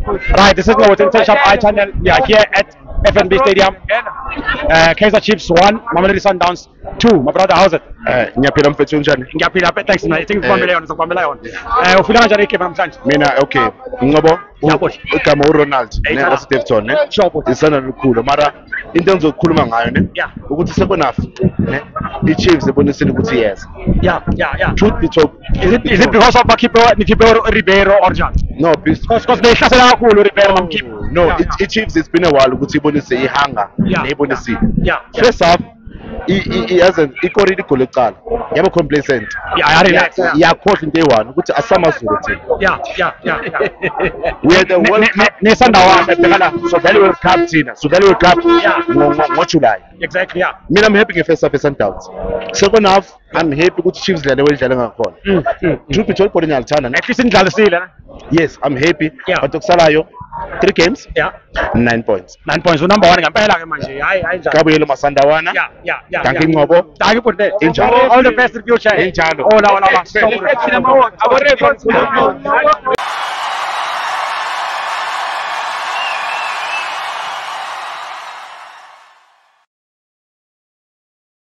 Right, this is Ngobotin Shop iChannel. We are here at FNB Stadium. Kaizer Chiefs 1, Mamelodi Sundowns 2. My brother, how's it? Ngiyaphila mfethu unjani? Ngiyaphila, thanks man. I think ngibambele yona, ngibambela yona. Ufila kanjani igame namhlanje? Mina okay. Ngobo igama uRonald ne Stephen ne. Sure. Isana likhulu mara into engizokhuluma ngayo ne. Ukuthi second half ne. I-Chiefs ebonisile ukuthi yes. Yeah. Truth be told, is it because of Nikipo Ribeiro or John? No, because they hlasela kakhulu Ribeiro namkhipho. No, i-Chiefs it's been a while ukuthi ibonise ihanga neyibonisile. First half ikorile igoli ekuqala yaba complacent yakhohlwa into eyi-1 ukuthi asamazulu thina we had the World Cup so vele World Cup thina so vele World Cup ngoJuly. Exactly, yeah. Mina I'm happy nge-first half e-Sundowns. Second half I'm happy ukuthi Chiefs dlale wedlale ngakhona. Truth be told ibhola ngiyalithanda. At least indlalisile. Yes, I'm happy. But okusalayo 3 games, 9 points. 9 points. Number 1 ngempela ke manje. Hayi njalo. Kabuyelo Masandawana. Yeah. Danke Ngobo. Danke Bonde. Injalo. All the best in future. Injalo. Hola.